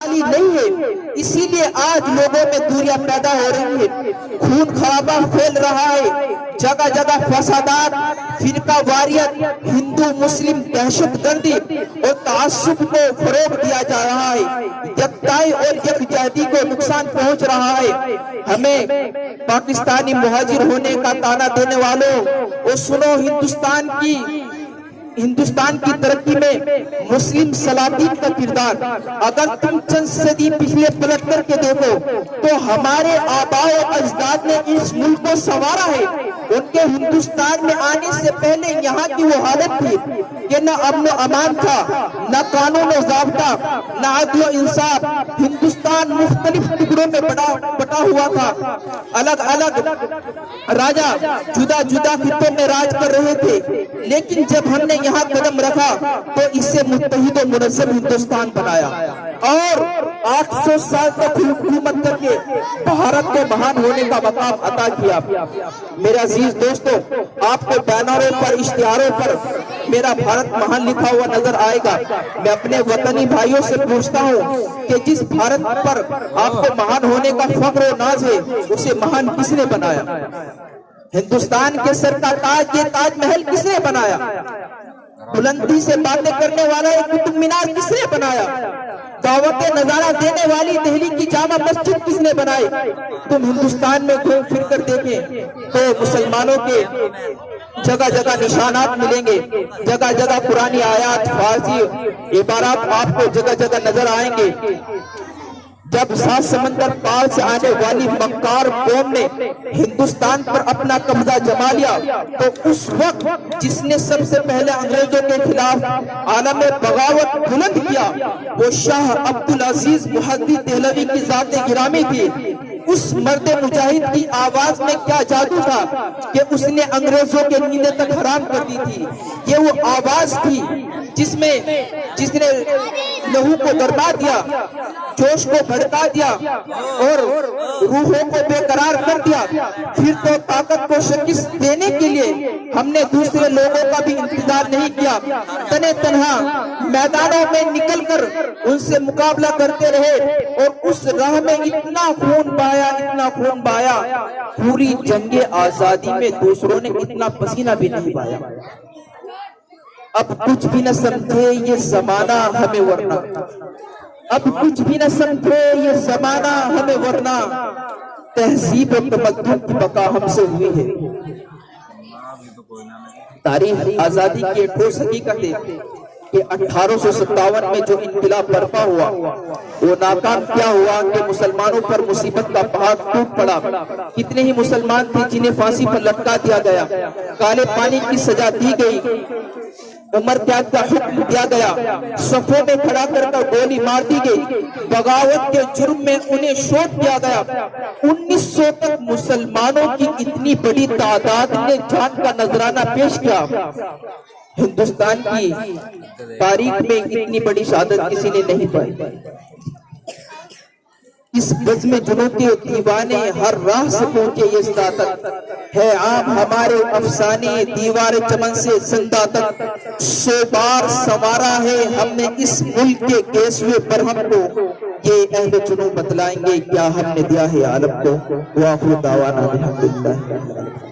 نہیں ہے، اسی لیے آج لوگوں میں دوریاں پیدا ہو رہی ہے، خون خرابہ پھیل رہا ہے، جگہ جگہ فسادات، فرقہ واریت، ہندو مسلم دہشت گردی اور تعصب کو فروغ دیا جا رہا ہے، یکتائی اور یکجہتی کو نقصان پہنچ رہا ہے۔ ہمیں پاکستانی مہاجر ہونے کا طعنہ دینے والوں، اور سنو ہندوستان کی ترقی میں مسلم سلاطین کا کردار۔ اگر تم چند صدی پچھلے پلٹ کر کے دیکھو تو ہمارے آباء و اجداد نے اس ملک کو سنوارا ہے۔ ان کے ہندوستان میں آنے سے پہلے یہاں کی وہ حالت تھی کہ نہ امن و امان تھا، نہ قانون و ضابطہ، نہ عدل و انصاف۔ ہندوستان مختلف ٹکڑوں میں بٹا ہوا تھا، الگ الگ راجہ جدا جدا خطوں میں راج کر رہے تھے، لیکن جب ہم نے یہاں قدم رکھا تو اس سے متحد و منظم ہندوستان بنایا اور 800 سال تک حکومت کر کے بھارت کو مہان ہونے کا مقام عطا کیا۔ میرے عزیز دوستو، آپ کو بینروں پر، اشتہاروں پر میرا بھارت مہان لکھا ہوا نظر آئے گا۔ میں اپنے وطنی بھائیوں سے پوچھتا ہوں کہ جس بھارت پر آپ کو مہان ہونے کا فخر و ناز ہے، اسے مہان کس نے بنایا؟ ہندوستان کے سر کا تاج، یہ تاج محل کس نے بنایا؟ بلندی سے باتیں کرنے والا یہ قطب مینار کس نے بنایا؟ دعوت نظارہ دینے والی دہلی کی جامع مسجد کس نے بنائی؟ تم ہندوستان میں گھوم پھر کر دیکھیں تو مسلمانوں کے جگہ جگہ نشانات ملیں گے، جگہ جگہ قرآنی آیات، فارسی عبارات آپ کو جگہ جگہ نظر آئیں گے۔ جب 7 سمندر پار سے آنے والی مکار قوم نے ہندوستان پر اپنا قبضہ جما لیا تو اس وقت جس نے سب سے پہلے انگریزوں کے خلاف عالم بغاوت بلند کیا وہ شاہ عبدالعزیز محدث دہلوی کی ذات گرامی تھی۔ اس مرد مجاہد کی آواز میں کیا جادو تھا کہ اس نے انگریزوں کے نیندیں تک حرام کر دی تھی۔ یہ وہ آواز تھی جس نے لہو کو دربا دیا، جوش کو بھڑکا دیا اور روحوں کو بے قرار کر دیا۔ پھر تو طاقت کو شکست دینے کے لیے ہم نے دوسرے لوگوں کا بھی انتظار نہیں کیا، تنے تنہا میدانوں میں نکل کر ان سے مقابلہ کرتے رہے اور اس راہ میں اتنا خون بہایا، پوری جنگ آزادی میں دوسروں نے اتنا پسینہ بھی نہیں بہایا۔ اب کچھ بھی نہ سمجھے یہ زمانہ ہمیں ورنہ، اب کچھ بھی نہ سمجھے یہ زمانہ ہمیں ورنہ، تہذیب و تمدن کی بقا ہم سے ہوئی ہے۔ تاریخ آزادی کی ایک ٹھوس حقیقت ہے کہ 1857 میں جو انقلاب برپا ہوا وہ ناکام کیا ہوا کہ مسلمانوں پر مصیبت کا پہاڑ ٹوٹ پڑا۔ کتنے ہی مسلمان تھے جنہیں پھانسی پر لٹکا دیا گیا، کالے پانی کی سزا دی گئی، عمر قید کا حکم دیا گیا، صفوں میں کھڑا کر گولی مار دی گئی، بغاوت کے جرم میں انہیں شوٹ دیا گیا۔ 1900 تک مسلمانوں کی اتنی بڑی تعداد نے جان کا نذرانہ پیش کیا۔ ہندوستان کی تاریخ میں اتنی بڑی شہادت کسی نے نہیں پائی۔ اس بزم جنوں کے دیوانے ہر راہ سے پہنچے یہ طاقت ہے عام ہمارے افسانے دیوار چمن سے زندہ تک 100 بار سوارا ہے ہم نے اس ملک کے گیسوے برہم کو، یہ اہل جنوں بتلائیں گے کیا ہم نے دیا ہے عالم کو۔ وآخر دعوانا الحمدللہ۔